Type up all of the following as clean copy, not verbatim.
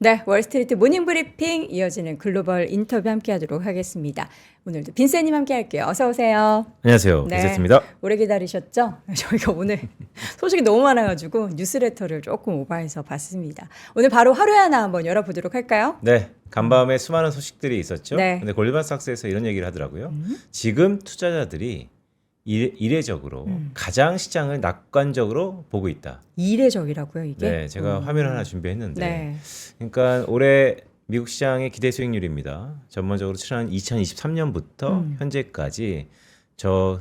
네, 월스트리트 모닝 브리핑 이어지는 글로벌 인터뷰 함께 하도록 하겠습니다. 오늘도 빈센님 함께 할게요. 어서 오세요. 안녕하세요. 네, 빈센입니다. 오래 기다리셨죠? 저희가 오늘 소식이 너무 많아가지고 뉴스레터를 조금 오버해서 봤습니다. 오늘 바로 하루에 하나 한번 열어보도록 할까요? 네, 간밤에 수많은 소식들이 있었죠. 네. 근데 골드만삭스에서 이런 얘기를 하더라고요. 지금 투자자들이 이례적으로 가장 시장을 낙관적으로 보고 있다. 이례적이라고요, 이게? 네, 제가 화면 하나 준비했는데, 네. 그러니까 올해 미국 시장의 기대 수익률입니다. 전반적으로 지난 2023년부터 현재까지 저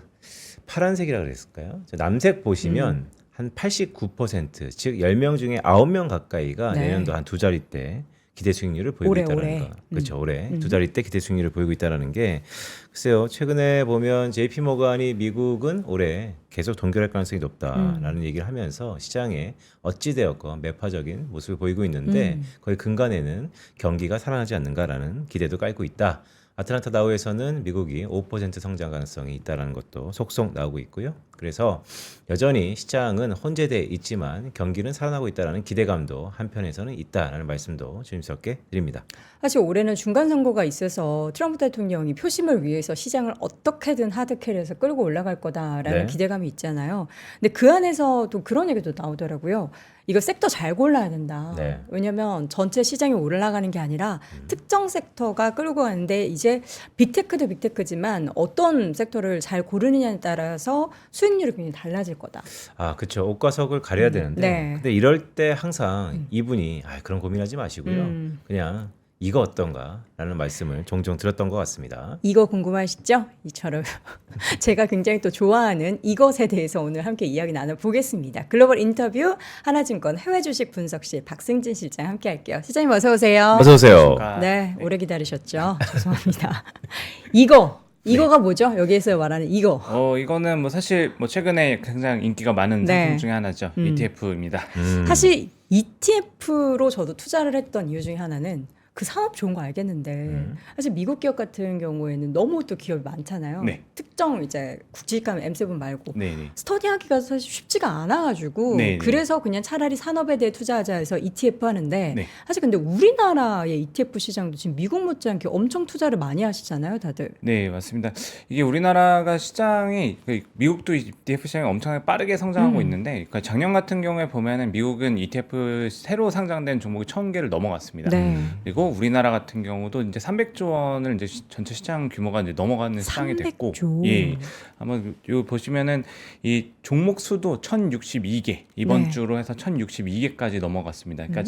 파란색이라 그랬을까요? 저 남색 보시면 한 89%, 즉 10명 중에 9명 가까이가 네. 내년도 한 두 자릿대 기대 수익률을 보이고 올해. 있다는 거. 그렇죠. 올해 두 자릿대 기대 수익률을 보이고 있다는 게 글쎄요. 최근에 보면 JP 모간이 미국은 올해 계속 동결할 가능성이 높다라는 얘기를 하면서 시장에 어찌 되었건 매파적인 모습을 보이고 있는데 거의 근간에는 경기가 살아나지 않는가라는 기대도 깔고 있다. 아틀란타 다우에서는 미국이 5% 성장 가능성이 있다는 것도 속속 나오고 있고요. 그래서 여전히 시장은 혼재돼 있지만 경기는 살아나고 있다는 기대감도 한편에서는 있다라는 말씀도 조심스럽게 드립니다. 사실 올해는 중간 선거가 있어서 트럼프 대통령이 표심을 위해서 시장을 어떻게든 하드캐리해서 끌고 올라갈 거다라는 네. 기대감이 있잖아요. 근데 그 안에서도 그런 얘기도 나오더라고요. 이거 섹터 잘 골라야 된다. 네. 왜냐하면 전체 시장이 올라가는 게 아니라 특정 섹터가 끌고 가는데 이제 빅테크도 빅테크지만 어떤 섹터를 잘 고르느냐에 따라서 수익률이 굉장히 달라질 거다. 아, 그렇죠. 옷과 속을 가려야 되는데 네. 근데 이럴 때 항상 이분이 그런 고민하지 마시고요. 그냥 이거 어떤가라는 말씀을 종종 들었던 것 같습니다. 이거 궁금하시죠? 이처럼 제가 굉장히 또 좋아하는 이것에 대해서 오늘 함께 이야기 나눠보겠습니다. 글로벌 인터뷰 하나증권 해외 주식 분석실 박승진 실장 함께 할게요. 실장님 어서 오세요. 어서 오세요. 네, 오래 기다리셨죠? 죄송합니다. 이거가 뭐죠? 여기에서 말하는 이거. 이거는 뭐 사실 뭐 최근에 굉장히 인기가 많은 네. 상품 중에 하나죠. ETF입니다. 사실 ETF로 저도 투자를 했던 이유 중에 하나는 그 산업 좋은 거 알겠는데 사실 미국 기업 같은 경우에는 너무 또 기업이 많잖아요. 네. 특정 이제 국지기업 M7 말고 네네. 스터디하기가 사실 쉽지가 않아가지고 네네. 그래서 그냥 차라리 산업에 대해 투자하자 해서 ETF 하는데 네. 사실 근데 우리나라의 ETF 시장도 지금 미국 못지않게 엄청 투자를 많이 하시잖아요, 다들. 네, 맞습니다. 이게 우리나라가 시장이 미국도 ETF 시장이 엄청나게 빠르게 성장하고 있는데 그러니까 작년 같은 경우에 보면은 미국은 ETF 새로 상장된 종목이 1,000개를 넘어갔습니다. 네. 그리고 우리나라 같은 경우도 이제 300조 원을 이제 전체 시장 규모가 이제 넘어가는 시장이 됐고, 300조. 예, 한번 요 보시면은 이 종목 수도 1,062개 이번 네. 주로 해서 1,062개까지 넘어갔습니다. 그러니까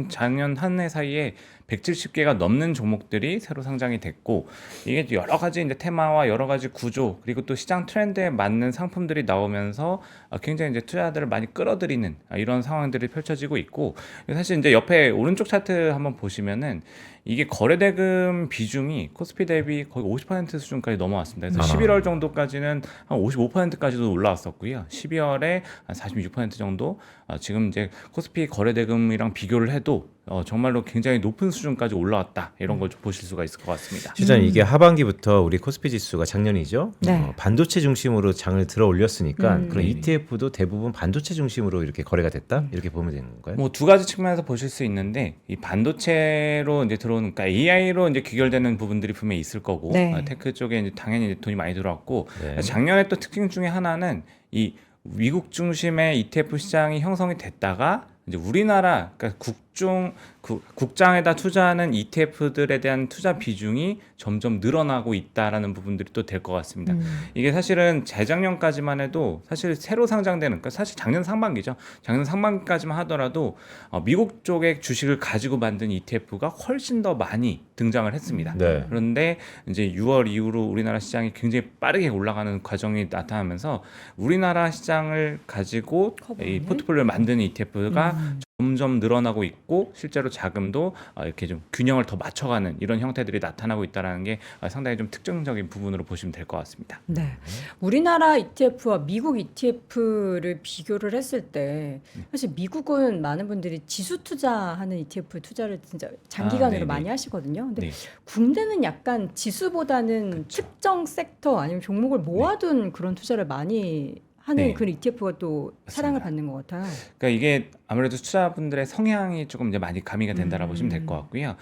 작년 한 해 사이에 170개가 넘는 종목들이 새로 상장이 됐고 이게 여러 가지 이제 테마와 여러 가지 구조 그리고 또 시장 트렌드에 맞는 상품들이 나오면서 굉장히 이제 투자들을 많이 끌어들이는 이런 상황들이 펼쳐지고 있고 사실 이제 옆에 오른쪽 차트 한번 보시면은 이게 거래대금 비중이 코스피 대비 거의 50% 수준까지 넘어왔습니다. 그래서 11월 정도까지는 한 55%까지도 올라왔었고요. 12월에 한 46% 정도 지금 이제 코스피 거래대금이랑 비교를 해도 정말로 굉장히 높은 수준까지 올라왔다 이런 걸 좀 보실 수가 있을 것 같습니다. 실장 이게 하반기부터 우리 코스피 지수가 작년이죠. 네. 반도체 중심으로 장을 들어 올렸으니까 그런 네네. ETF도 대부분 반도체 중심으로 이렇게 거래가 됐다 이렇게 보면 되는 건가요? 뭐 두 가지 측면에서 보실 수 있는데 이 반도체로 이제 들어오는 그러니까 AI로 이제 귀결되는 부분들이 분명히 있을 거고 네. 테크 쪽에 이제 당연히 이제 돈이 많이 들어왔고 네. 작년에 또 특징 중에 하나는 이 미국 중심의 ETF 시장이 형성이 됐다가 이제 우리나라 그러니까 국장에다 투자하는 ETF들에 대한 투자 비중이 점점 늘어나고 있다라는 부분들이 또 될 것 같습니다. 이게 사실은 재작년까지만 해도 사실 새로 상장되는 그러니까 사실 작년 상반기죠. 작년 상반기까지만 하더라도 미국 쪽의 주식을 가지고 만든 ETF가 훨씬 더 많이 등장을 했습니다. 네. 그런데 이제 6월 이후로 우리나라 시장이 굉장히 빠르게 올라가는 과정이 나타나면서 우리나라 시장을 가지고 이 포트폴리오를 만드는 ETF가 점점 늘어나고 있고 실제로 자금도 이렇게 좀 균형을 더 맞춰가는 이런 형태들이 나타나고 있다는 게 상당히 좀 특징적인 부분으로 보시면 될 것 같습니다. 네. 우리나라 ETF와 미국 ETF를 비교를 했을 때 사실 미국은 많은 분들이 지수 투자하는 ETF 투자를 진짜 장기간으로 네네. 많이 하시거든요. 근데 네. 국내는 약간 지수보다는 특정 섹터 아니면 종목을 모아둔 그런 투자를 많이 하는 네. 그런 ETF가 또 사랑을 맞습니다. 받는 것 같아요. 그러니까 이게 아무래도 투자자분들의 성향이 조금 이제 많이 가미가 된다라고 보시면 될 것 같고요.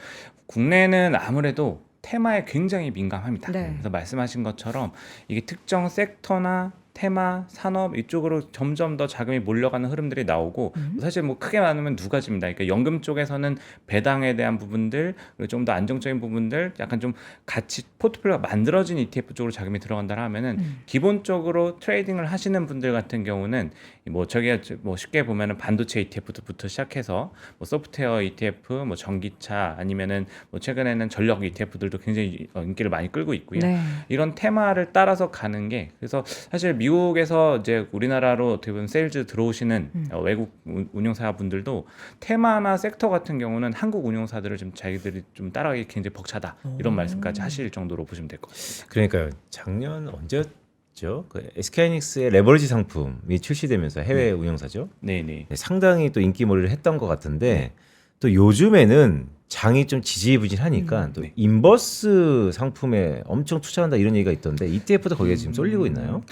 국내는 아무래도 테마에 굉장히 민감합니다. 네. 그래서 말씀하신 것처럼 이게 특정 섹터나 테마, 산업 이쪽으로 점점 더 자금이 몰려가는 흐름들이 나오고 사실 뭐 크게 나누면 두 가지입니다. 그러니까 연금 쪽에서는 배당에 대한 부분들, 그리고 좀 더 안정적인 부분들, 약간 좀 같이 포트폴리오가 만들어진 ETF 쪽으로 자금이 들어간다 하면은 기본적으로 트레이딩을 하시는 분들 같은 경우는 뭐 저게 뭐 쉽게 보면은 반도체 ETF부터 시작해서 뭐 소프트웨어 ETF, 뭐 전기차 아니면은 뭐 최근에는 전력 ETF들도 굉장히 인기를 많이 끌고 있고요. 네. 이런 테마를 따라서 가는 게 그래서 사실 미국에서 이제 우리나라로 어떻게 보면 세일즈 들어오시는 외국 운용사분들도 테마나 sek터 같은 경우는 한국 운용사들을 좀 자기들이 좀 따라가기 굉장히 벅차다 이런 말씀까지 하실 정도로 보시면 될 것 같습니다. 그러니까요. 작년 언제였죠? 그 SK하이닉스의 레버리지 상품이 출시되면서 해외 운용사죠. 네네. 네, 상당히 또 인기몰이를 했던 것 같은데 또 요즘에는 장이 좀 지지부진하니까 또 네. 인버스 상품에 엄청 투자한다 이런 얘기가 있던데 ETF도 거기에 지금 쏠리고 있나요?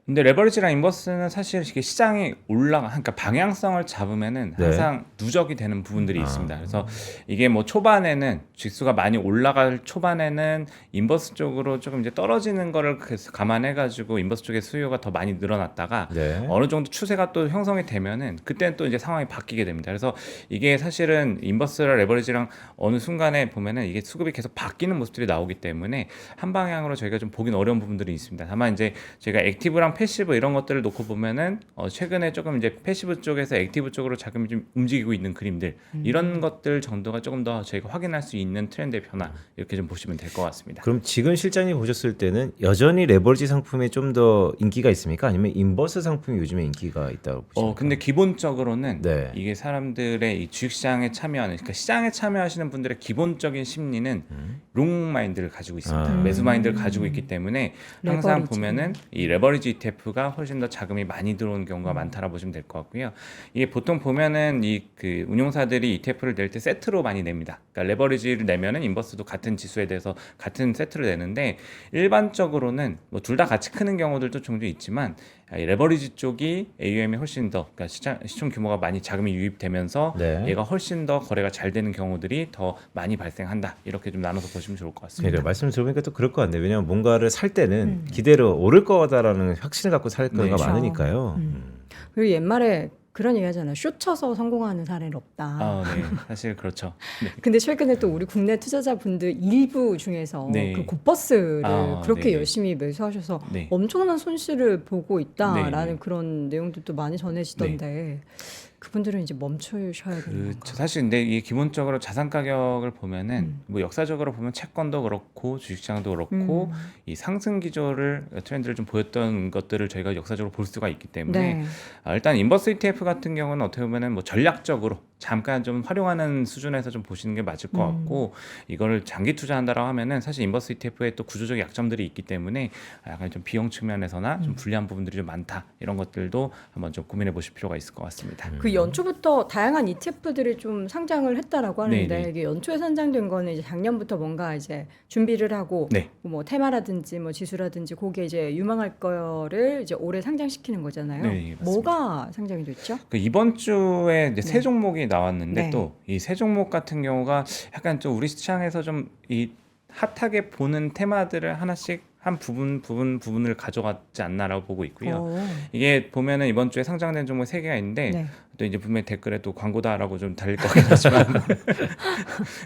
근데 레버리지랑 인버스는 사실 이게 시장이 그러니까 방향성을 잡으면은 네. 항상 누적이 되는 부분들이 있습니다. 그래서 이게 뭐 초반에는 지수가 많이 올라갈 초반에는 인버스 쪽으로 조금 이제 떨어지는 거를 감안해가지고 인버스 쪽의 수요가 더 많이 늘어났다가 네. 어느 정도 추세가 또 형성이 되면은 그때는 또 이제 상황이 바뀌게 됩니다. 그래서 이게 사실은 인버스랑 레버리지랑 어느 순간에 보면은 이게 수급이 계속 바뀌는 모습들이 나오기 때문에 한 방향으로 저희가 좀 보긴 어려운 부분들이 있습니다. 다만 이제 저희가 액티브랑 패시브 이런 것들을 놓고 보면은 최근에 조금 이제 패시브 쪽에서 액티브 쪽으로 자금이 좀 움직이고 있는 그림들 이런 것들 정도가 조금 더 저희가 확인할 수 있는 트렌드의 변화 이렇게 좀 보시면 될 것 같습니다. 그럼 지금 실장님 보셨을 때는 여전히 레버리지 상품에 좀 더 인기가 있습니까? 아니면 인버스 상품이 요즘에 인기가 있다고 보십니까? 근데 기본적으로는 네. 이게 사람들의 이 주식시장에 참여하는, 그러니까 시장에 참여하시는 분들의 기본적인 심리는 롱 마인드를 가지고 있습니다. 매수 마인드를 가지고 있기 때문에 항상 레버리지. 보면은 이 레버리지 ETF가 훨씬 더 자금이 많이 들어오는 경우가 많다라고 보시면 될 것 같고요. 이게 보통 보면은 이 그 운용사들이 ETF를 낼 때 세트로 많이 냅니다. 그러니까 레버리지를 내면은 인버스도 같은 지수에 대해서 같은 세트를 내는데 일반적으로는 뭐 둘 다 같이 크는 경우들도 종종 있지만 이 레버리지 쪽이 AUM이 훨씬 더 그러니까 시총 규모가 많이 자금이 유입되면서 네. 얘가 훨씬 더 거래가 잘 되는 경우들이 더 많이 발생한다. 이렇게 좀 나눠서 보시면 좋을 것 같습니다. 그러니까 말씀 들어보니까 또 그럴 것 같네요. 왜냐하면 뭔가를 살 때는 기대로 오를 거다라는 확신을 갖고 살 경우가 그렇죠. 많으니까요. 그리고 옛말에 그런 얘기 하잖아요. 쇼 쳐서 성공하는 사례는 없다. 네, 사실 그렇죠. 네. 근데 최근에 또 우리 국내 투자자분들 일부 중에서 네. 그 곧버스를 그렇게 네. 열심히 매수하셔서 네. 엄청난 손실을 보고 있다라는 네. 그런 내용들도 많이 전해지던데 그분들은 이제 멈추셔야 되는 건가? 그렇죠. 사실 근데 이게 기본적으로 자산 가격을 보면은 뭐 역사적으로 보면 채권도 그렇고 주식시장도 그렇고 이 상승 기조를 트렌드를 좀 보였던 것들을 저희가 역사적으로 볼 수가 있기 때문에 네. 일단 인버스 ETF 같은 경우는 어떻게 보면은 뭐 전략적으로 잠깐 좀 활용하는 수준에서 좀 보시는 게 맞을 것 같고 이거를 장기 투자한다라고 하면은 사실 인버스 ETF에 또 구조적 약점들이 있기 때문에 약간 좀 비용 측면에서나 좀 불리한 부분들이 좀 많다 이런 것들도 한번 좀 고민해 보실 필요가 있을 것 같습니다. 그 연초부터 다양한 ETF들이 좀 상장을 했다라고 하는데 네네. 이게 연초에 상장된 거는 이제 작년부터 뭔가 이제 준비를 하고 네. 뭐 테마라든지 뭐 지수라든지 거기에 이제 유망할 거를 이제 올해 상장시키는 거잖아요. 네, 맞습니다. 뭐가 상장이 됐죠? 그 이번 주에 이제 새 종목이 나왔는데 네. 또 이 새 종목 같은 경우가 약간 좀 우리 시장에서 좀 이 핫하게 보는 테마들을 하나씩 한 부분을 가져갔지 않나라고 보고 있고요. 이게 보면은 이번 주에 상장된 종목 3개가 있는데 네. 또 이제 분명히 댓글에 또 광고다라고 좀 달릴 것 같긴 하지만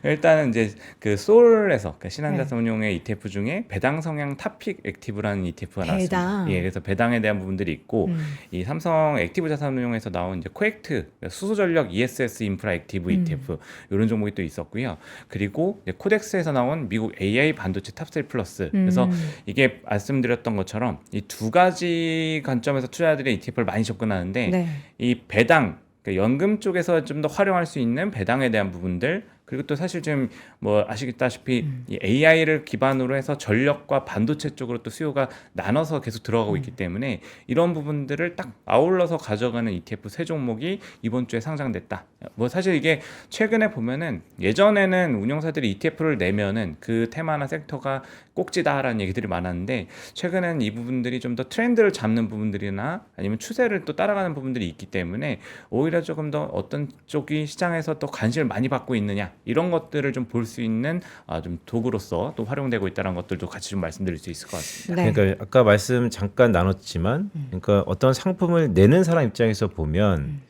일단은 이제 그 솔에서 그러니까 신한자산운용의 ETF 중에 배당 성향 탑픽 액티브라는 ETF가 나왔습니다. 배당. 예, 그래서 배당에 대한 부분들이 있고 이 삼성 액티브 자산운용에서 나온 이제 코액트 그러니까 수소전력 ESS 인프라 액티브 ETF 이런 종목이 또 있었고요. 그리고 이제 코덱스에서 나온 미국 AI 반도체 탑셀 플러스. 그래서 이게 말씀드렸던 것처럼 이 두 가지 관점에서 투자자들이 ETF를 많이 접근하는데 네. 이 배당 그러니까 연금 쪽에서 좀 더 활용할 수 있는 배당에 대한 부분들 그리고 또 사실 지금 뭐 아시다시피 이 AI를 기반으로 해서 전력과 반도체 쪽으로 또 수요가 나눠서 계속 들어가고 있기 때문에 이런 부분들을 딱 아울러서 가져가는 ETF 세 종목이 이번 주에 상장됐다. 뭐 사실 이게 최근에 보면은 예전에는 운용사들이 ETF를 내면은 그 테마나 섹터가 꼭지다라는 얘기들이 많았는데 최근에는 이 부분들이 좀 더 트렌드를 잡는 부분들이나 아니면 추세를 또 따라가는 부분들이 있기 때문에 오히려 조금 더 어떤 쪽이 시장에서 또 관심을 많이 받고 있느냐 이런 것들을 좀 볼 수 있는 좀 도구로서 또 활용되고 있다는 것들도 같이 좀 말씀드릴 수 있을 것 같습니다. 네. 그러니까 아까 말씀 잠깐 나눴지만, 그러니까 어떤 상품을 내는 사람 입장에서 보면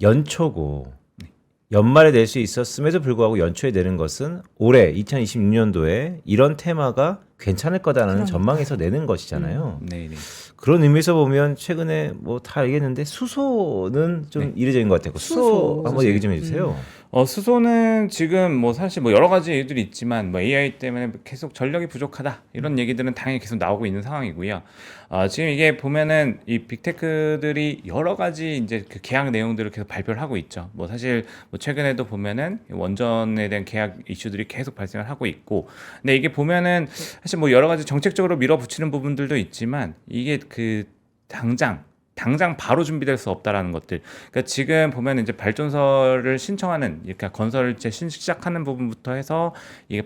연초고 연말에 낼 수 있었음에도 불구하고 연초에 내는 것은 올해 2026년도에 이런 테마가 괜찮을 거다라는 그러니까. 전망에서 내는 것이잖아요. 네, 네. 그런 의미에서 보면 최근에 뭐 다 알겠는데 수소는 좀 이례적인 것 같아요. 수소 한번 얘기 좀 해주세요. 수소는 지금 뭐 사실 뭐 여러 가지 얘기들이 있지만 뭐 AI 때문에 계속 전력이 부족하다 이런 얘기들은 당연히 계속 나오고 있는 상황이고요. 지금 이게 보면은 이 빅테크들이 여러 가지 이제 그 계약 내용들을 계속 발표를 하고 있죠. 뭐 사실 뭐 최근에도 보면은 원전에 대한 계약 이슈들이 계속 발생을 하고 있고, 근데 이게 보면은 사실 뭐 여러 가지 정책적으로 밀어붙이는 부분들도 있지만 이게 그 당장 바로 준비될 수 없다라는 것들. 그러니까 지금 보면 이제 발전소를 신청하는 이렇게 건설을 이제 시작하는 부분부터 해서 이게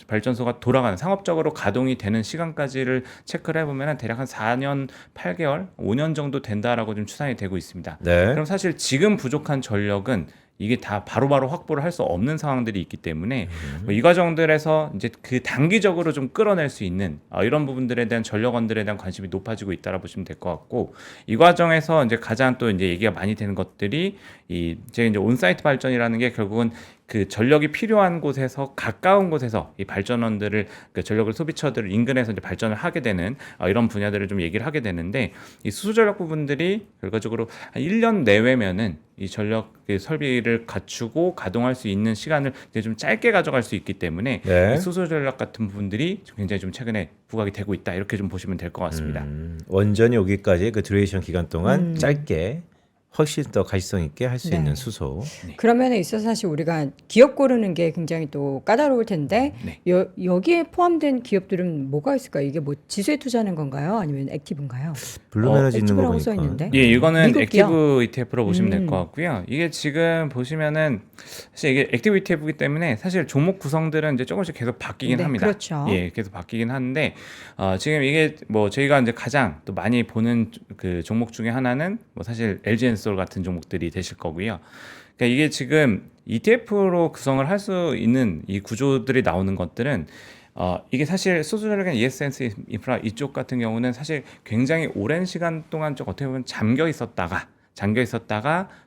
발전소가 돌아가는 상업적으로 가동이 되는 시간까지를 체크를 해보면 대략 한 4년 8개월, 5년 정도 된다라고 좀 추산이 되고 있습니다. 네. 그럼 사실 지금 부족한 전력은 이게 다 바로바로 확보를 할 수 없는 상황들이 있기 때문에 뭐이 과정들에서 이제 그 단기적으로 좀 끌어낼 수 있는 이런 부분들에 대한 전력원들에 대한 관심이 높아지고 있다라 보시면 될 것 같고, 이 과정에서 이제 가장 또 이제 얘기가 많이 되는 것들이 제가 이제 온사이트 발전이라는 게 결국은 그 전력이 필요한 곳에서 가까운 곳에서 이 발전원들을 그 전력을 소비처들을 인근에서 이제 발전을 하게 되는 이런 분야들을 좀 얘기를 하게 되는데, 이 수소전력 부분들이 결과적으로 한 1년 내외면은 이 전력 그 설비를 갖추고 가동할 수 있는 시간을 이제 좀 짧게 가져갈 수 있기 때문에 네. 이 수소전력 같은 부분들이 굉장히 좀 최근에 부각이 되고 있다 이렇게 좀 보시면 될 것 같습니다. 원전이 오기까지 그 듀레이션 기간 동안 짧게 훨씬 더 가시성 있게 할 수 네. 있는 수소. 그런 면에 있어서 사실 우리가 기업 고르는 게 굉장히 또 까다로울 텐데 네. 여기에 포함된 기업들은 뭐가 있을까요? 이게 뭐 지수에 투자하는 건가요? 아니면 액티브인가요? 블루에너지 있는 거 액티브라고 보니까. 써 있는데. 예, 이거는 미국 액티브 ETF로 보시면 될 것 같고요. 이게 지금 보시면은 사실 이게 액티브 ETF이기 때문에 사실 종목 구성들은 이제 조금씩 계속 바뀌긴 네, 합니다. 그렇죠. 예, 계속 바뀌긴 하는데 지금 이게 뭐 저희가 이제 가장 또 많이 보는 그 종목 중에 하나는 뭐 사실 LG엔솔 같은 종목들이 되실 거고요. 그러니까 이게 지금 ETF로 구성을 할 수 있는 이 구조들이 나오는 것들은 이게 사실 수소전력이나 ESS 인프라 이쪽 같은 경우는 사실 굉장히 오랜 시간 동안 좀 어떻게 보면 잠겨 있었다가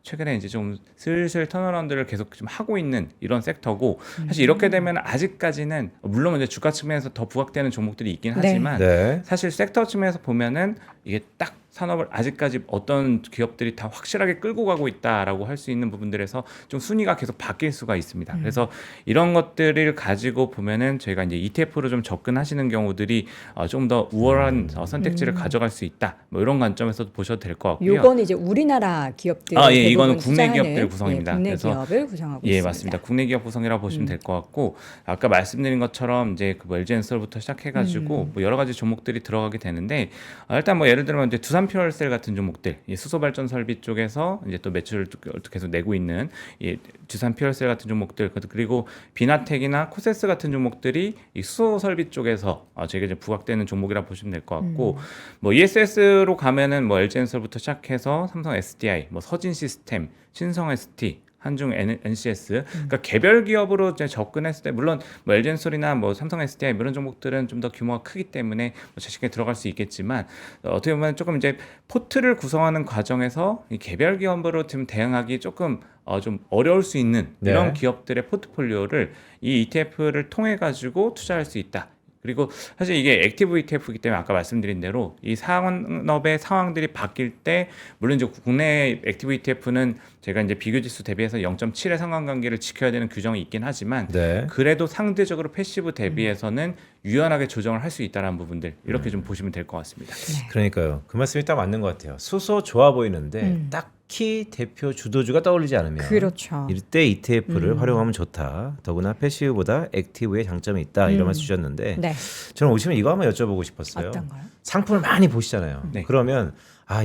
최근에 이제 좀 슬슬 턴어라운드를 계속 좀 하고 있는 이런 섹터고, 사실 이렇게 되면 아직까지는 물론 이제 주가 측면에서 더 부각되는 종목들이 있긴 네. 하지만 네. 사실 섹터 측면에서 보면은 이게 딱 산업을 아직까지 어떤 기업들이 다 확실하게 끌고 가고 있다라고 할 수 있는 부분들에서 좀 순위가 계속 바뀔 수가 있습니다. 그래서 이런 것들을 가지고 보면은 저희가 이제 ETF로 좀 접근하시는 경우들이 좀 더 우월한 선택지를 가져갈 수 있다. 뭐 이런 관점에서 보셔도 될 것 같고요. 요건 이제 우리나라 기업들 예, 대부분 이거는 국내 투자하는, 기업들 구성입니다. 국내 그래서 기업을 구성하고 예, 있습니다. 맞습니다. 국내 기업 구성이라고 보시면 될 것 같고, 아까 말씀드린 것처럼 이제 그 LG엔솔부터 시작해가지고 뭐 여러 가지 종목들이 들어가게 되는데, 일단 뭐 예를 들면 이제 두산 퓨얼셀 같은 종목들, 이 수소 발전 설비 쪽에서 이제 또 매출을 계속 내고 있는 이 두산 퓨얼셀 같은 종목들, 그리고 비나텍이나 코세스 같은 종목들이 이 수소 설비 쪽에서 저희가 이제 부각되는 종목이라 보시면 될 것 같고, 뭐 ESS로 가면은 뭐 LG엔솔부터 시작해서 삼성 SDI, 뭐 서진 시스템, 신성 ST, 한중 NCS, 그러니까 개별 기업으로 이제 접근했을 때 물론 뭐 LG엔솔이나 뭐 삼성 SDI 이런 종목들은 좀 더 규모가 크기 때문에 뭐 자신있게 들어갈 수 있겠지만, 어떻게 보면 조금 이제 포트를 구성하는 과정에서 이 개별 기업으로 좀 대응하기 조금 좀 어려울 수 있는 이런 네. 기업들의 포트폴리오를 이 ETF를 통해 가지고 투자할 수 있다. 그리고 사실 이게 액티브 ETF이기 때문에 아까 말씀드린 대로 이 산업의 상황들이 바뀔 때, 물론 이제 국내 액티브 ETF는 제가 이제 비교지수 대비해서 0.7의 상관관계를 지켜야 되는 규정이 있긴 하지만, 네. 그래도 상대적으로 패시브 대비해서는 유연하게 조정을 할 수 있다는 부분들 이렇게 좀 보시면 될 것 같습니다. 그러니까요. 그 말씀이 딱 맞는 것 같아요. 수소 좋아 보이는데 딱 키 대표 주도주가 떠올리지 않으면 그렇죠. 이때 ETF를 활용하면 좋다. 더구나 패시브보다 액티브의 장점이 있다. 이런 말씀 주셨는데 네. 저는 오시면 이거 한번 여쭤보고 싶었어요. 어떤가요? 상품을 많이 보시잖아요. 네. 그러면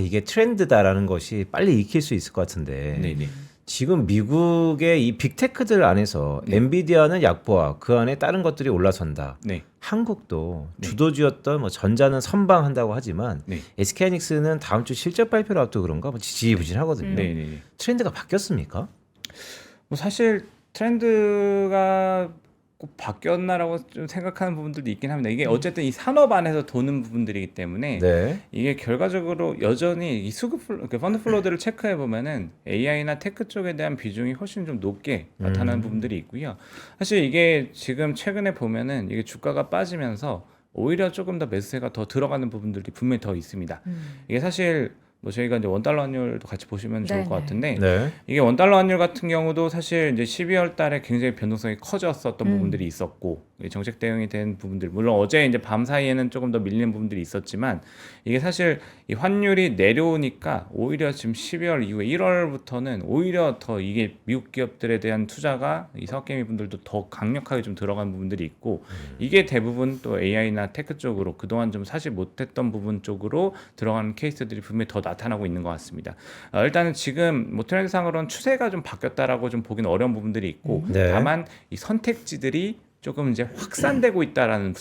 이게 트렌드다라는 것이 빨리 익힐 수 있을 것 같은데 네네. 지금 미국의 이 빅테크들 안에서 엔비디아는 약보와 그 안에 다른 것들이 올라선다. 네. 한국도 네. 주도주였던 뭐 전자는 선방한다고 하지만 네. SK하이닉스는 다음 주 실적 발표를 앞두고 그런가 뭐 지지부진하거든요. 네네. 트렌드가 바뀌었습니까? 뭐 사실 트렌드가 꼭 바뀌었나라고 좀 생각하는 부분들도 있긴 합니다. 이게 어쨌든 이 산업 안에서 도는 부분들이기 때문에 네. 이게 결과적으로 여전히 이 펀드 플로우들을 체크해 보면은 AI나 테크 쪽에 대한 비중이 훨씬 좀 높게 나타나는 부분들이 있고요. 사실 이게 지금 최근에 보면은 이게 주가가 빠지면서 오히려 조금 더 매수세가 더 들어가는 부분들이 분명히 더 있습니다. 이게 사실 뭐 저희가 이제 원달러 환율도 같이 보시면 좋을 것 네네. 같은데 네. 이게 원달러 환율 같은 경우도 사실 이제 12월 달에 굉장히 변동성이 커졌었던 부분들이 있었고 정책 대응이 된 부분들 물론 어제 이제 밤 사이에는 조금 더 밀리는 부분들이 있었지만 이게 사실 이 환율이 내려오니까 오히려 지금 12월 이후에 1월부터는 오히려 더 이게 미국 기업들에 대한 투자가 이 서학개미 분들도 더 강력하게 좀 들어간 부분들이 있고 이게 대부분 또 AI나 테크 쪽으로 그동안 좀 사실 못했던 부분 쪽으로 들어가는 케이스들이 분명히 더 나타나고 있는 것 같습니다. 일단은 지금 뭐 트렌드상으로는 추세가 좀 바뀌었다라고 좀 보기는 어려운 부분들이 있고 네. 다만 이 선택지들이 조금 이제 확산되고 있다라는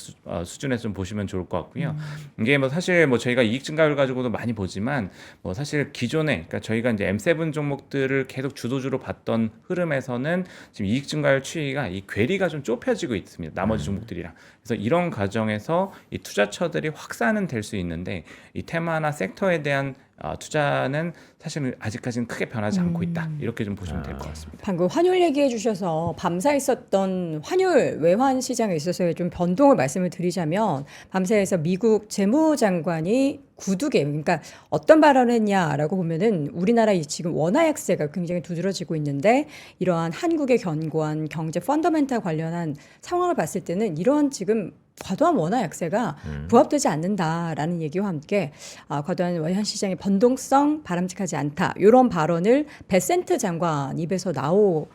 수준에서 좀 보시면 좋을 것 같고요. 이게 뭐 사실 뭐 저희가 이익 증가율 가지고도 많이 보지만 뭐 사실 기존에 그러니까 저희가 이제 M7 종목들을 계속 주도주로 봤던 흐름에서는 지금 이익 증가율 추이가 이 괴리가 좀 좁혀지고 있습니다. 나머지 종목들이랑. 그래서 이런 과정에서 이 투자처들이 확산은 될 수 있는데 이 테마나 섹터에 대한 투자는 사실은 아직까지는 크게 변하지 않고 있다. 이렇게 좀 보시면 될 것 같습니다. 방금 환율 얘기해 주셔서 밤사 있었던 환율 외환 시장에 있어서의 좀 변동을 말씀을 드리자면 밤사에서 미국 재무장관이 구두개 그러니까 어떤 발언을 했냐라고 보면은 우리나라 지금 원화 약세가 굉장히 두드러지고 있는데 이러한 한국의 견고한 경제 펀더멘탈 관련한 상황을 봤을 때는 이러한 지금 과도한 원화 약세가 부합되지 않는다라는 얘기와 함께 과도한 외환 시장의 변동성 바람직하지 않다. 이런 발언을 베센트 장관 입에서 나오는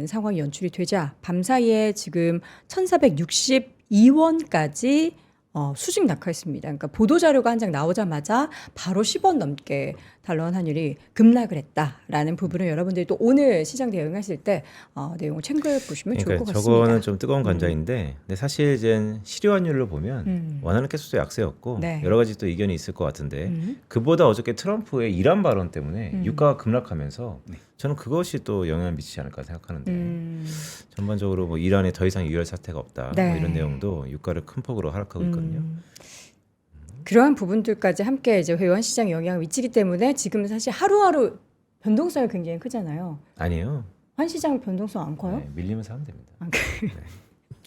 상황이 연출이 되자 밤사이에 지금 1,462원까지 수직 낙하했습니다. 그러니까 보도자료가 한 장 나오자마자 바로 10원 넘게 달러 원 환율이 급락을 했다라는 부분을 여러분들이 또 오늘 시장 대응하실 때 내용을 챙겨 보시면 좋을 것 그러니까 같습니다. 저거는 좀 뜨거운 관자인데 근데 사실 이제 실효 환율로 보면 원하는 개수도 약세였고 네. 여러 가지 또 이견이 있을 것 같은데 그보다 어저께 트럼프의 이란 발언 때문에 유가가 급락하면서 저는 그것이 또 영향을 미치지 않을까 생각하는데 전반적으로 뭐 이란에 더 이상 유혈 사태가 없다 네. 뭐 이런 내용도 유가를 큰 폭으로 하락하고 있거든요. 그러한 부분들까지 함께 이제 외환 시장에 영향을 미치기 때문에 지금 사실 하루하루 변동성이 굉장히 크잖아요. 아니에요. 환시장 변동성 안 커요? 네, 밀리면서 하면 됩니다.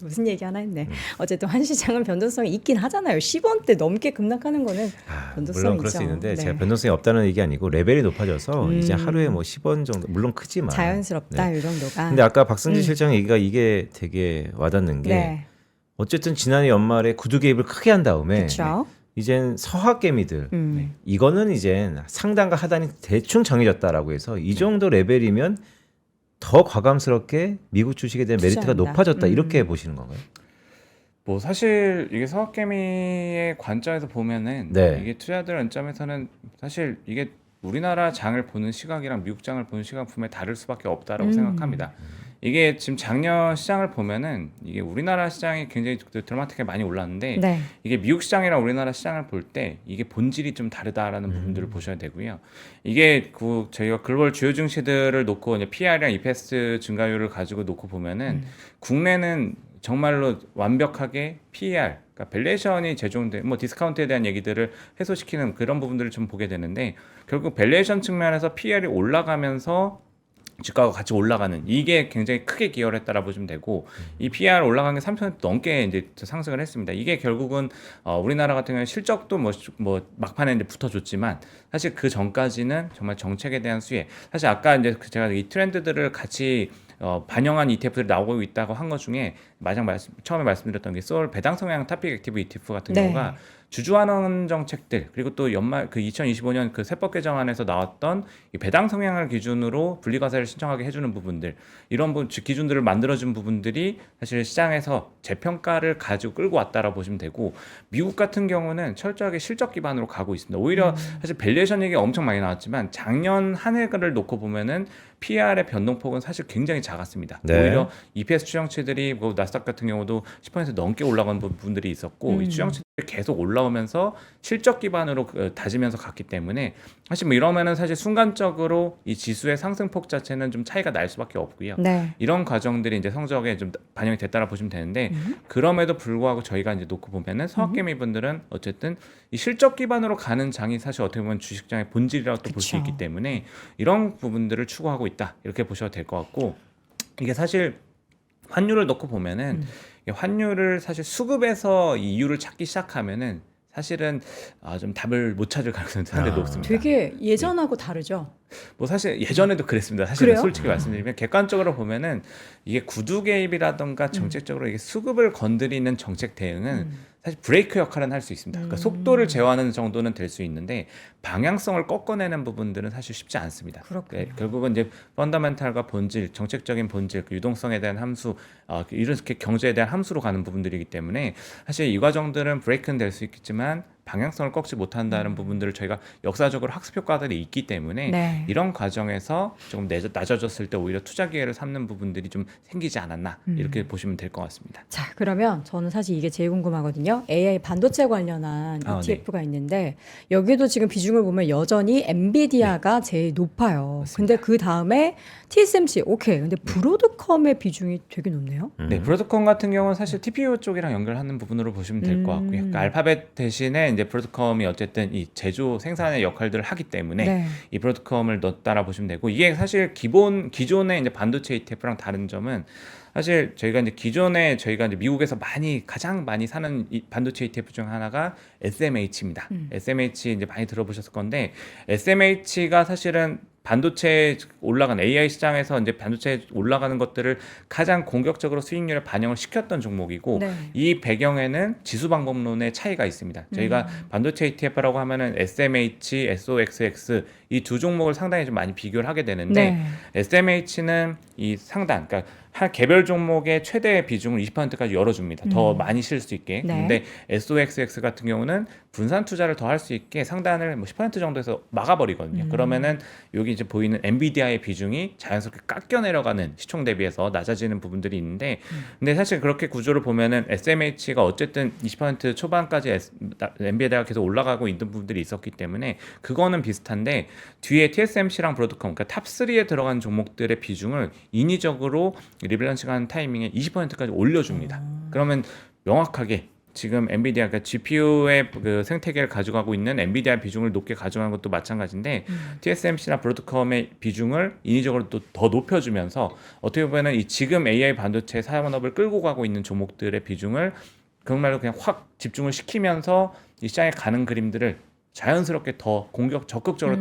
무슨 얘기 하나 했네. 어쨌든 환시장은 변동성이 있긴 하잖아요. 10원대 넘게 급락하는 거는 변동성이 물론 그럴 수 있죠. 있는데 네. 제가 변동성이 없다는 얘기 아니고 레벨이 높아져서 이제 하루에 뭐 10원 정도 물론 크지만 자연스럽다 네. 이 정도가. 근데 아까 박승진 실장 얘기가 이게 되게 와닿는 게 네. 어쨌든 지난해 연말에 구두 개입을 크게 한 다음에 그렇죠. 이젠 서학개미들 이거는 이젠 상단과 하단이 대충 정해졌다라고 해서 이 정도 레벨이면 더 과감스럽게 미국 주식에 대한 메리트가 투자한다. 높아졌다 이렇게 보시는 건가요? 뭐 사실 이게 서학개미의 관점에서 보면은 네. 이게 투자들 관점에서는 사실 이게 우리나라 장을 보는 시각이랑 미국 장을 보는 시각 분명히 다를 수밖에 없다라고 생각합니다. 이게 지금 작년 시장을 보면은 이게 우리나라 시장이 굉장히 드라마틱하게 많이 올랐는데 네. 이게 미국 시장이랑 우리나라 시장을 볼 때 이게 본질이 좀 다르다라는 부분들을 보셔야 되고요. 이게 저희가 글로벌 주요 증시들을 놓고 이제 PR이랑 EPS 증가율을 가지고 놓고 보면은 국내는 정말로 완벽하게 PER, 그러니까 밸류에이션이 제종된 뭐 디스카운트에 대한 얘기들을 해소시키는 그런 부분들을 좀 보게 되는데 결국 밸류에이션 측면에서 PER이 올라가면서 주가가 같이 올라가는 이게 굉장히 크게 기여를 했다라 보시면 되고 이 PER 올라간 게 3% 넘게 이제 상승을 했습니다. 이게 결국은 우리나라 같은 경우는 실적도 뭐 막판에 이제 붙어줬지만 사실 그 전까지는 정말 정책에 대한 수혜. 사실 아까 이제 제가 이 트렌드들을 같이 반영한 ETF들이 나오고 있다고 한 것 중에 처음에 말씀드렸던 게 소울 배당 성향 탑픽 액티브 ETF 같은 네. 경우가 주주환원 정책들 그리고 또 연말 그 2025년 그 세법 개정안에서 나왔던 이 배당 성향을 기준으로 분리과세를 신청하게 해주는 부분들 이런 기준들을 만들어준 부분들이 사실 시장에서 재평가를 가지고 끌고 왔다라고 보시면 되고 미국 같은 경우는 철저하게 실적 기반으로 가고 있습니다. 오히려 사실 밸류에이션 얘기가 엄청 많이 나왔지만 작년 한 해를 놓고 보면은 PR의 변동폭은 사실 굉장히 작았습니다. 네. 오히려 EPS 추정치들이 뭐 나스닥 같은 경우도 10% 넘게 올라간 부분들이 있었고 이 추정치들이 계속 올라오면서 실적 기반으로 다지면서 갔기 때문에 사실 뭐 이러면은 사실 순간적으로 이 지수의 상승폭 자체는 좀 차이가 날 수밖에 없고요. 네. 이런 과정들이 이제 성적에 좀 반영이 됐다라 보시면 되는데 그럼에도 불구하고 저희가 이제 놓고 보면은 성악개미 분들은 어쨌든 이 실적 기반으로 가는 장이 사실 어떻게 보면 주식장의 본질이라고 또 볼 수 그쵸. 있기 때문에 이런 부분들을 추구하고 있다 이렇게 보셔도 될 것 같고 이게 사실 환율을 놓고 보면은 이게 환율을 사실 수급에서 이 이유를 찾기 시작하면은 사실은 좀 답을 못 찾을 가능성이 상당히 높습니다. 되게 예전하고 다르죠. 뭐 사실 예전에도 그랬습니다. 사실은 그래요? 솔직히 말씀드리면 객관적으로 보면은 이게 구두 개입이라던가 정책적으로 이게 수급을 건드리는 정책 대응은 사실 브레이크 역할은 할 수 있습니다. 그러니까 속도를 제어하는 정도는 될 수 있는데 방향성을 꺾어내는 부분들은 사실 쉽지 않습니다. 그렇군요. 결국은 이제 펀더멘탈과 본질, 정책적인 본질, 그 유동성에 대한 함수, 이렇게 경제에 대한 함수로 가는 부분들이기 때문에 사실 이 과정들은 브레이크는 될 수 있겠지만 방향성을 꺾지 못한다는 부분들을 저희가 역사적으로 학습 효과들이 있기 때문에 네. 이런 과정에서 조금 낮아졌을 때 오히려 투자 기회를 삼는 부분들이 좀 생기지 않았나 이렇게 보시면 될 것 같습니다. 자, 그러면 저는 사실 이게 제일 궁금하거든요. AI 반도체 관련한 아, ETF가 있는데 여기도 지금 비중을 보면 여전히 엔비디아가 제일 높아요. 근데 그 다음에 TSMC 오케이. 근데 브로드컴의 비중이 되게 높네요. 네, 브로드컴 같은 경우는 사실 TPU 쪽이랑 연결하는 부분으로 보시면 될 것 같고요. 그러니까 알파벳 대신에 이제 브로드컴이 어쨌든 이 제조 생산의 역할들을 하기 때문에 네. 이 브로드컴을 넣었다라 보시면 되고 이게 사실 기존의 이제 반도체 ETF랑 다른 점은 사실 저희가 이제 기존에 저희가 이제 미국에서 가장 많이 사는 이 반도체 ETF 중 하나가 SMH입니다. SMH 이제 많이 들어보셨을 건데 SMH가 사실은 반도체 올라간 AI 시장에서 이제 반도체 올라가는 것들을 가장 공격적으로 수익률에 반영을 시켰던 종목이고 네. 이 배경에는 지수 방법론의 차이가 있습니다. 저희가 반도체 ETF라고 하면은 SMH, SOXX 이 두 종목을 상당히 좀 많이 비교를 하게 되는데 네. SMH는 이 상단, 그러니까 개별 종목의 최대 비중을 20%까지 열어줍니다. 더 많이 실 수 있게. 네. 근데 SOXX 같은 경우는 분산 투자를 더 할 수 있게 상단을 뭐 10% 정도에서 막아버리거든요. 그러면은 여기 이제 보이는 엔비디아의 비중이 자연스럽게 깎여 내려가는 시총 대비해서 낮아지는 부분들이 있는데, 근데 사실 그렇게 구조를 보면은 SMH가 어쨌든 20% 초반까지 엔비디아가 계속 올라가고 있는 부분들이 있었기 때문에 그거는 비슷한데 뒤에 TSMC랑 브로드컴, 그러니까 탑3에 들어간 종목들의 비중을 인위적으로 리밸런싱 하는 타이밍에 20%까지 올려줍니다. 그러면 명확하게 지금 엔비디아, 그러니까 GPU의 그 생태계를 가져가고 있는 엔비디아 비중을 높게 가져가는 것도 마찬가지인데 TSMC나 브로드컴의 비중을 인위적으로 또 더 높여주면서 어떻게 보면은 이 지금 AI 반도체 산업을 끌고 가고 있는 종목들의 비중을 그말로 그냥 확 집중을 시키면서 이 시장에 가는 그림들을 자연스럽게 더 적극적으로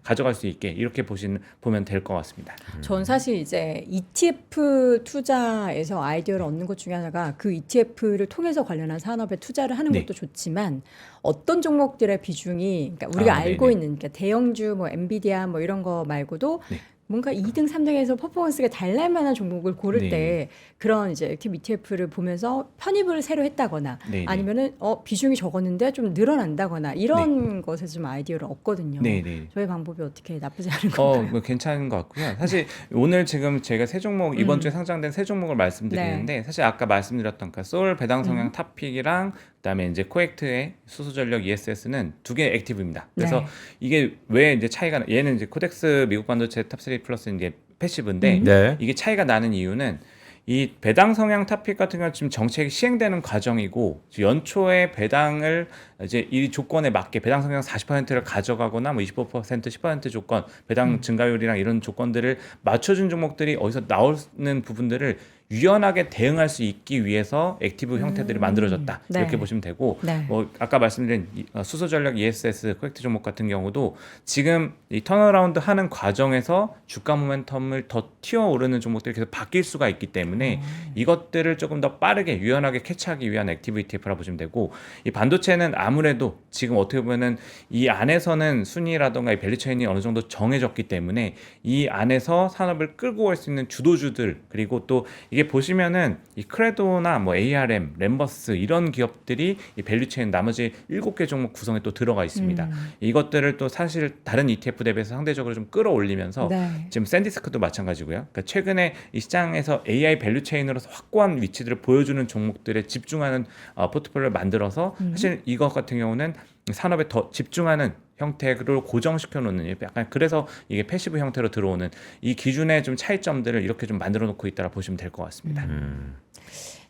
가져갈 수 있게 이렇게 보면 될 것 같습니다. 전 사실 이제 ETF 투자에서 아이디어를 얻는 것 중에 하나가 그 ETF를 통해서 관련한 산업에 투자를 하는 네. 것도 좋지만 어떤 종목들의 비중이, 그러니까 우리가 알고 네네. 있는, 그러니까 대형주 뭐 엔비디아 뭐 이런 거 말고도 네. 뭔가 2등, 3등에서 퍼포먼스가 달 날 만한 종목을 고를 네. 때 그런 이제 액티브 ETF를 보면서 편입을 새로 했다거나 네. 아니면은 비중이 적었는데 좀 늘어난다거나 이런 것에 좀 아이디어를 얻거든요. 네. 저희 방법이 어떻게 나쁘지 않은 건가요? 뭐 괜찮은 것 같고요. 사실 오늘 지금 제가 세 종목 이번 주에 상장된 세 종목을 말씀드리는데 사실 아까 말씀드렸던 그 소울 배당 성향 탑픽이랑 그다음에 이제 코엑트의 수소 전력 ESS는 두 개 액티브입니다. 그래서 네. 이게 왜 이제 차이가 얘는 이제 코덱스 미국 반도체 탑3 플러스 이게 패시브인데 네. 이게 차이가 나는 이유는 이 배당 성향 탑픽 같은 경우는 지금 정책이 시행되는 과정이고 연초에 배당을 이제 이 조건에 맞게 배당 성향 40%를 가져가거나 뭐 25% 10% 조건 배당 증가율이랑 이런 조건들을 맞춰준 종목들이 어디서 나오는 부분들을 유연하게 대응할 수 있기 위해서 액티브 형태들이 만들어졌다. 네. 이렇게 보시면 되고 네. 뭐 아까 말씀드린 수소전력 ESS 코렉트 종목 같은 경우도 지금 이 턴어라운드 하는 과정에서 주가 모멘텀을 더 튀어오르는 종목들이 계속 바뀔 수가 있기 때문에 이것들을 조금 더 빠르게 유연하게 캐치하기 위한 액티브 ETF라 보시면 되고 이 반도체는 아무래도 지금 어떻게 보면은 이 안에서는 순위라던가 이 밸류체인이 어느 정도 정해졌기 때문에 이 안에서 산업을 끌고 갈 수 있는 주도주들 그리고 또 이게 보시면은 이 크레도나 뭐 ARM, 램버스 이런 기업들이 이 밸류체인 나머지 7개 종목 구성에 또 들어가 있습니다. 이것들을 또 사실 다른 ETF 대비해서 상대적으로 좀 끌어올리면서 네. 지금 샌디스크도 마찬가지고요. 그러니까 최근에 이 시장에서 AI 밸류체인으로서 확고한 위치들을 보여주는 종목들에 집중하는 포트폴리오를 만들어서 사실 이것 같은 경우는 산업에 더 집중하는 형태를 고정시켜 놓는 약간 그래서 이게 패시브 형태로 들어오는 이 기준의 좀 차이점들을 이렇게 좀 만들어 놓고 있다라 보시면 될 것 같습니다.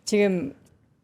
지금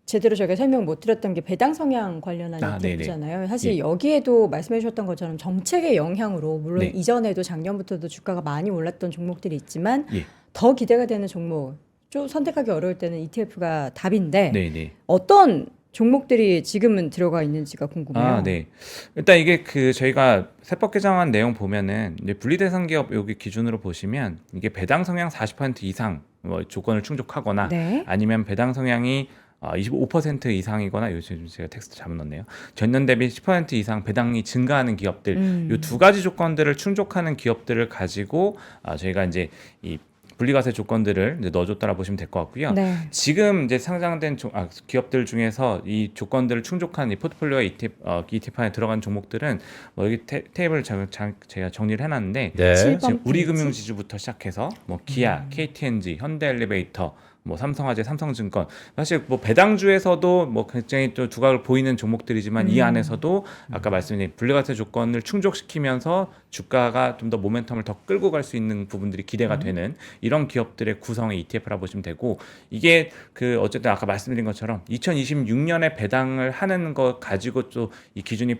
제대로 저희가 설명 못 드렸던 게 배당 성향 관련한 네네. 얘기잖아요. 사실 예. 여기에도 말씀해 주셨던 것처럼 정책의 영향으로 물론 네. 이전에도 작년부터도 주가가 많이 올랐던 종목들이 있지만 예. 더 기대가 되는 종목 좀 선택하기 어려울 때는 ETF가 답인데 네. 어떤 종목들이 지금은 들어가 있는지가 궁금해요. 네. 일단 이게 그 저희가 세법 개정안 내용 보면은 이제 분리대상 기업 여기 기준으로 보시면 이게 배당 성향 40% 이상 뭐 조건을 충족하거나 네. 아니면 배당 성향이 25% 이상이거나 요즘 제가 텍스트 잘못 넣었네요. 전년 대비 10% 이상 배당이 증가하는 기업들, 이 두 가지 조건들을 충족하는 기업들을 가지고 저희가 이제 이 분리과세 조건들을 이제 넣어줬다라 보시면 될 것 같고요. 네. 지금 이제 상장된 기업들 중에서 이 조건들을 충족한 이 포트폴리오 ETF 안에 들어간 종목들은 뭐 여기 테이블을 제가 정리를 해놨는데 네. 칠- 지금 7번 우리금융지주부터 시작해서 뭐 기아, KTNG, 현대엘리베이터, 뭐 삼성화재, 삼성증권 사실 뭐 배당주에서도 뭐 굉장히 또 두각을 보이는 종목들이지만 이 안에서도 아까 말씀드린 분리과세 조건을 충족시키면서 주가가 좀 더 모멘텀을 더 끌고 갈 수 있는 부분들이 기대가 되는 이런 기업들의 구성의 ETF라 보시면 되고 이게 그 어쨌든 아까 말씀드린 것처럼 2026년에 배당을 하는 것 가지고 또 이 기준이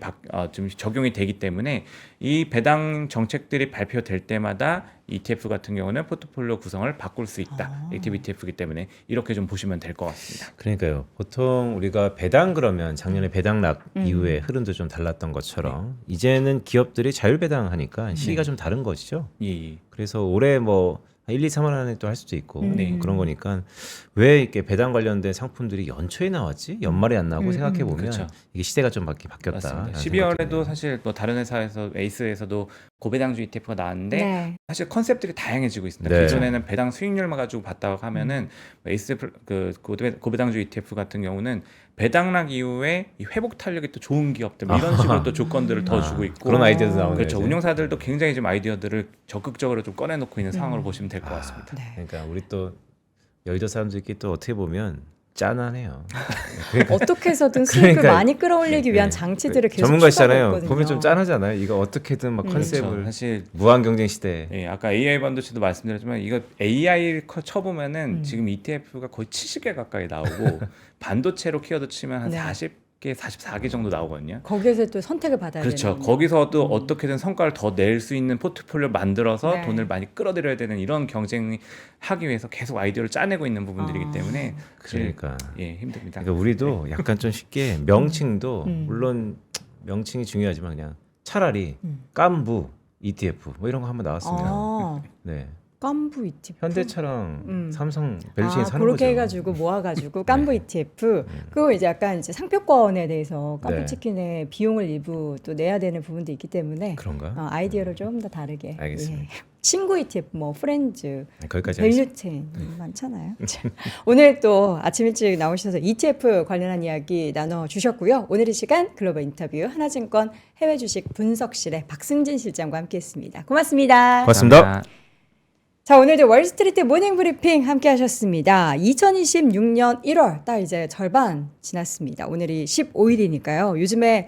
좀 적용이 되기 때문에 이 배당 정책들이 발표될 때마다 ETF 같은 경우는 포트폴리오 구성을 바꿀 수 있다. 액티브 ETF이기 때문에 이렇게 좀 보시면 될 것 같습니다. 그러니까요. 보통 우리가 배당 그러면 작년에 배당락 이후에 흐름도 좀 달랐던 것처럼 이제는 기업들이 자율 배당하니까 시기가 좀 다른 것이죠. 예. 그래서 올해 뭐 1, 2, 3월 안에 또 할 수도 있고 네. 그런 거니까 왜 이렇게 배당 관련된 상품들이 연초에 나왔지 연말에 안 나오고 생각해 보면 그렇죠. 이게 시대가 좀 바뀌었다. 맞습니다. 12월에도 사실 뭐 다른 회사에서 에이스에서도 고배당주 ETF가 나왔는데 네. 사실 컨셉들이 다양해지고 있습니다. 네. 기존에는 배당 수익률만 가지고 봤다고 하면은 에이스 그 고배당주 ETF 같은 경우는 배당락 이후에 이 회복 탄력이 또 좋은 기업들 뭐 이런 식으로 또 조건들을 더 주고 있고 그런 아이디어도 나오네요. 그렇죠. 이제. 운용사들도 굉장히 좀 아이디어들을 적극적으로 좀 꺼내놓고 있는 상황으로 보시면 될 것 같습니다. 네. 그러니까 우리 또 여의도 사람들끼리 또 어떻게 보면 짠하네요. 어떻게 해서든 수익을 그러니까, 많이 끌어올리기 위한 네. 장치들을 계속 전문가시잖아요. 추가하고 있거든요. 보면 좀 짠하잖아요. 이거 어떻게든 막 컨셉을 그렇죠. 사실 무한 경쟁 시대에 예, 아까 AI 반도체도 말씀드렸지만 이거 AI 쳐보면은 지금 ETF가 거의 70개 가까이 나오고 반도체로 키워드 치면 한 네. 40개, 44개 정도 나오거든요. 거기에서 또 선택을 받아야 그렇죠. 되는 거기서도 어떻게든 성과를 더 낼 수 있는 포트폴리오 만들어서 네. 돈을 많이 끌어들여야 되는 이런 경쟁이 하기 위해서 계속 아이디어를 짜내고 있는 부분들이기 때문에 사실 그러니까. 예, 힘듭니다. 그러니까 우리도 약간 좀 쉽게 명칭도 물론 명칭이 중요하지만 그냥 차라리 깐부 ETF 뭐 이런 거 한번 나왔으면 아, 네. 깐부 ETF. 현대차랑 삼성 벨류체인 사는 그렇게 거죠. 해가지고 모아가지고 깐부 ETF 그리고 이제 약간 이제 상표권에 대해서 깐부 네. 치킨의 비용을 일부 또 내야 되는 부분도 있기 때문에 그런가? 아이디어를 좀 더 다르게. 알겠습니다. 예. 친구 ETF, 뭐 프렌즈, 거기까지 하겠습니다. 밸류체인 많잖아요. 자, 오늘 또 아침 일찍 나오셔서 ETF 관련한 이야기 나눠 주셨고요. 오늘 이 시간 글로벌 인터뷰 하나증권 해외 주식 분석실의 박승진 실장과 함께했습니다. 고맙습니다. 고맙습니다. 자, 오늘도 월스트리트 모닝 브리핑 함께 하셨습니다. 2026년 1월 딱 이제 절반 지났습니다. 오늘이 15일이니까요. 요즘에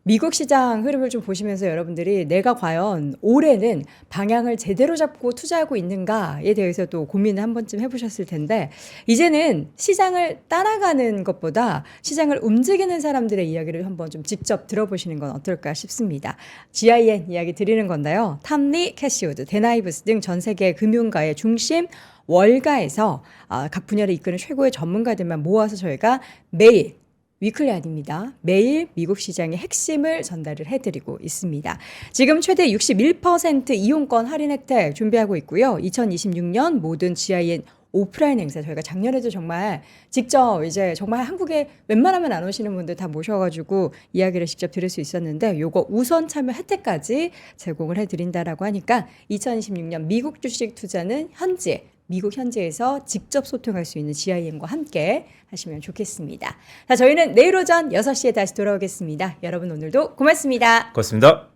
미국 시장 흐름을 좀 보시면서 여러분들이 내가 과연 올해는 방향을 제대로 잡고 투자하고 있는가에 대해서도 고민을 한 번쯤 해보셨을 텐데 이제는 시장을 따라가는 것보다 시장을 움직이는 사람들의 이야기를 한번 좀 직접 들어보시는 건 어떨까 싶습니다. GIN 이야기 드리는 건데요. 탐리, 캐시우드, 데나이브스 등 전 세계 금융가의 중심 월가에서 각 분야를 이끄는 최고의 전문가들만 모아서 저희가 매일 위클리 아닙니다. 매일 미국 시장의 핵심을 전달을 해드리고 있습니다. 지금 최대 61% 이용권 할인 혜택 준비하고 있고요. 2026년 모든 GIN 오프라인 행사 저희가 작년에도 정말 직접 이제 정말 한국에 웬만하면 안 오시는 분들 다 모셔가지고 이야기를 직접 들을 수 있었는데 요거 우선 참여 혜택까지 제공을 해드린다라고 하니까 2026년 미국 주식 투자는 현재 미국 현지에서 직접 소통할 수 있는 GIM과 함께 하시면 좋겠습니다. 자, 저희는 내일 오전 6시에 다시 돌아오겠습니다. 여러분 오늘도 고맙습니다. 고맙습니다.